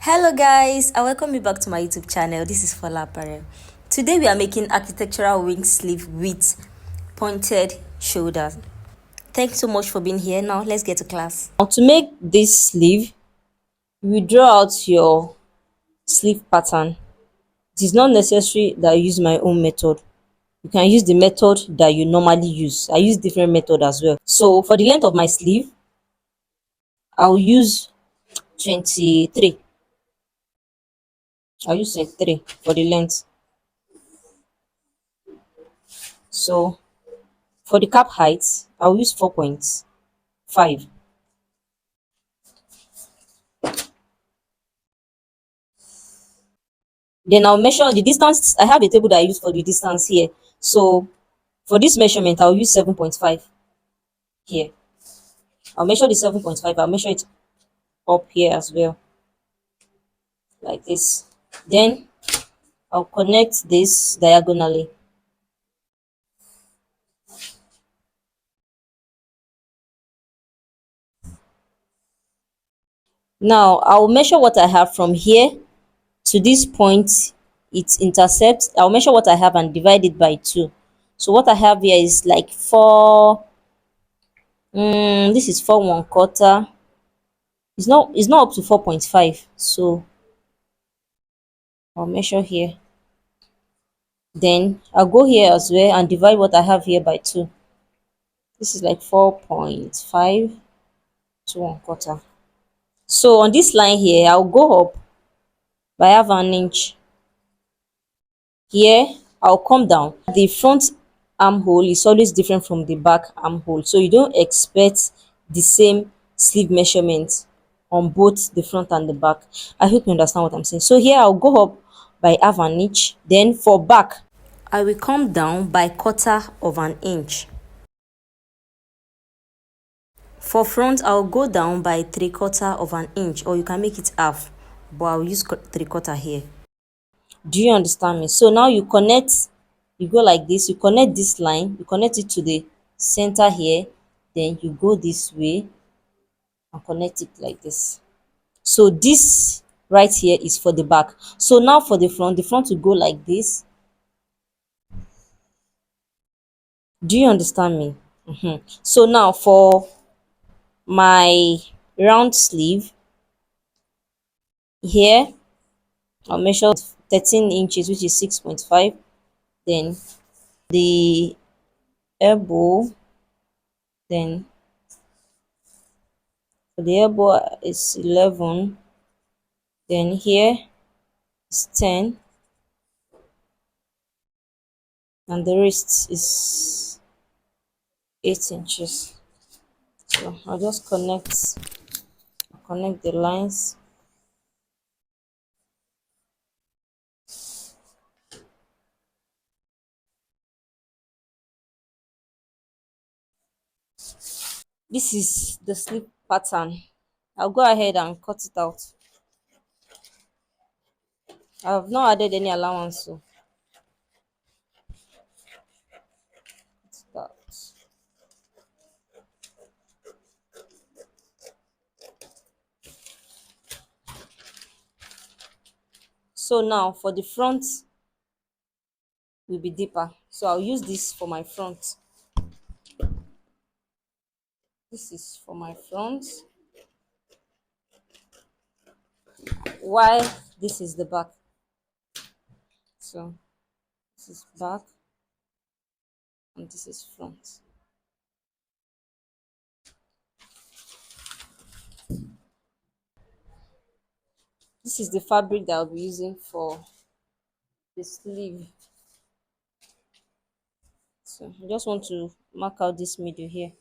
Hello guys, I welcome you back to my YouTube channel. This is Fola Apparel. Today we are making architectural wing sleeve with pointed shoulders. Thanks so much for being here. Now let's get to class. Now to make this sleeve, you draw out your sleeve pattern. It is not necessary that I use my own method. You can use the method that you normally use. I use different method as well. So for the length of my sleeve, I'll use 23. I'll use 23 for the length. So for the cap height, I'll use 4.5. Then I'll measure the distance. I have a table that I use for the distance here. So for this measurement, I'll use 7.5 here. I'll measure the 7.5. I'll measure it up here as well, like this. Then I'll connect this diagonally. Now I'll measure what I have from here to this point. It intercepts. I'll measure what I have and divide it by 2. So what I have here is like 4. This is 4 1/4. It's not up to 4.5. So I'll measure here. Then I'll go here as well and divide what I have here by 2. This is like 4.5 to 1/4. So on this line here, I'll go up by half an inch. Here, I'll come down. The front armhole is always different from the back armhole. So you don't expect the same sleeve measurement on both the front and the back. I hope you understand what I'm saying. So here I'll go up by half an inch. Then for back, I will come down by 1/4 inch. For front, I'll go down by 3/4 inch, or you can make it half, but I'll use 3/4 here. Do you understand me? So now you connect, you go like this, you connect this line, you connect it to the center here, then you go this way and connect it like this. So this right here is for the back. So now for the front will go like this. Do you understand me? So now for my round sleeve here, I'll measure 13 inches, which is 6.5. Then the elbow, then for the elbow is 11. Then here is 10. And the wrist is 8 inches. So I'll just connect the lines. This is the sleeve pattern. I'll go ahead and cut it out. I've not added any allowance, so cut it out. So now for the front will be deeper. So I'll use this for my front. This is for my front. While this is the back. So this is back and this is front. This is the fabric that I'll be using for the sleeve. So I just want to mark out this middle here.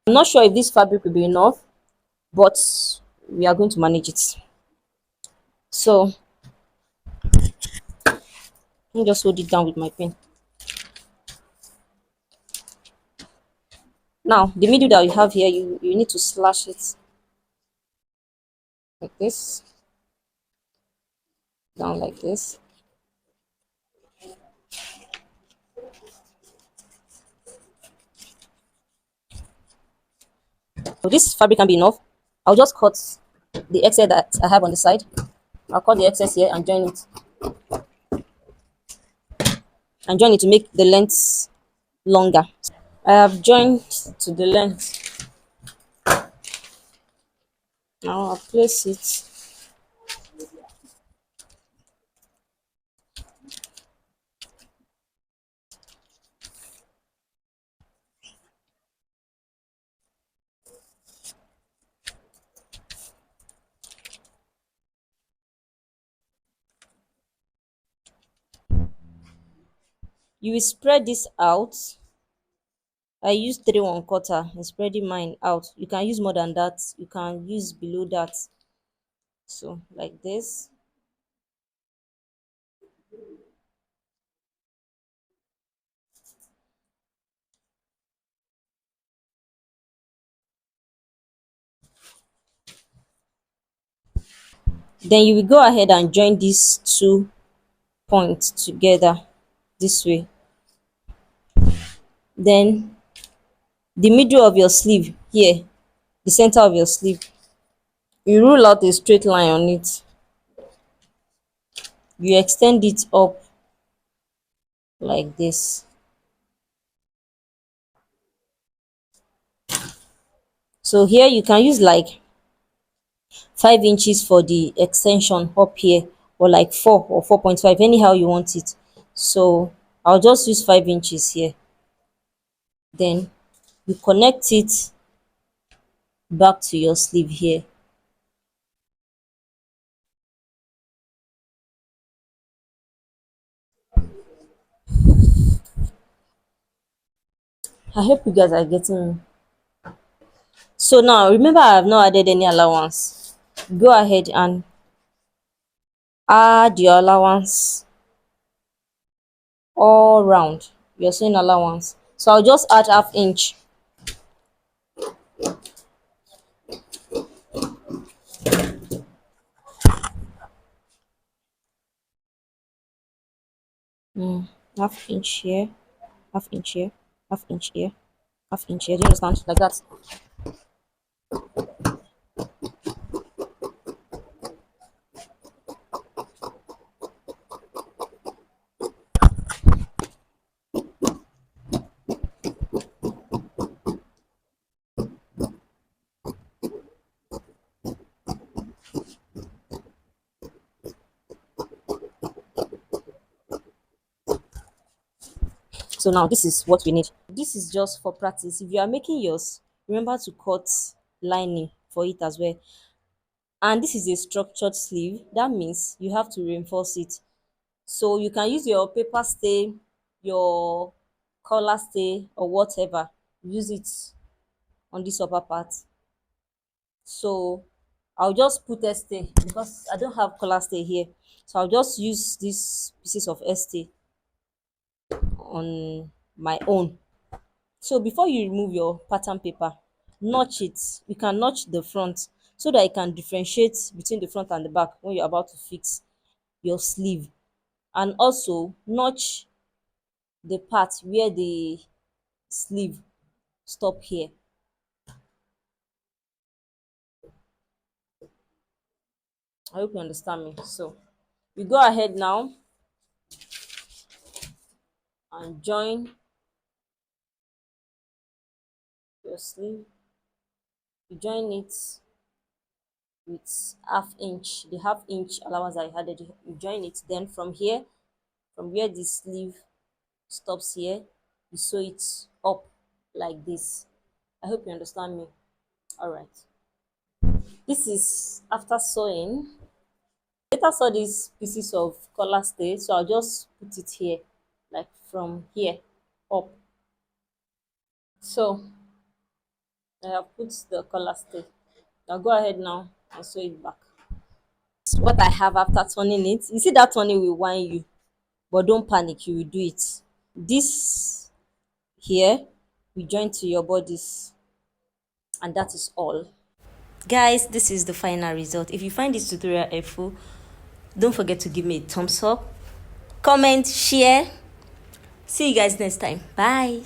I'm not sure if this fabric will be enough, but we are going to manage it. So let me just hold it down with my pen. Now the middle that you have here, you need to slash it like this, down like this. So this fabric can be enough. I'll just cut the excess that I have on the side. I'll cut the excess here and join it to make the length longer. I have joined to the length. Now I'll place it. You will spread this out. I use 3 1/4 in spreading mine out. You can use more than that. You can use below that. So like this. Then you will go ahead and join these 2 points together this way. Then the middle of your sleeve here, the center of your sleeve, you rule out a straight line on it. You extend it up like this. So here you can use like 5 inches for the extension up here, or like 4 or 4.5, anyhow you want it. So I'll just use 5 inches here. Then you connect it back to your sleeve here. I hope you guys are getting me. So now remember, I have not added any allowance. Go ahead and add your allowance all round. You're saying allowance. So I'll just add half inch. Half inch here, half inch here, half inch here, half inch here. Do you understand? Like that. So now this is what we need. This is just for practice. If you are making yours, remember to cut lining for it as well. And this is a structured sleeve. That means you have to reinforce it. So you can use your paper stay, your collar stay, or whatever. Use it on this upper part. So I'll just put stay because I don't have collar stay here. So I'll just use these pieces of stay on my own. So before you remove your pattern paper, notch it. You can notch the front so that you can differentiate between the front and the back when you're about to fix your sleeve. And also notch the part where the sleeve stop here. I hope you understand me. So you go ahead now and join your sleeve. You join it with half inch, the half inch allowance I added. You join it. Then from here, from where the sleeve stops here, you sew it up like this. I hope you understand me. All right. This is after sewing. Later saw these pieces of collar stay, so I'll just put it here, like from here up. So I have put the collar stay. Now go ahead now and sew it back. What I have after turning it, you see that turning will whine you, but don't panic, you will do it. This here we join to your bodies, and that is all. Guys, this is the final result. If you find this tutorial helpful, don't forget to give me a thumbs up, comment, share. See you guys next time. Bye.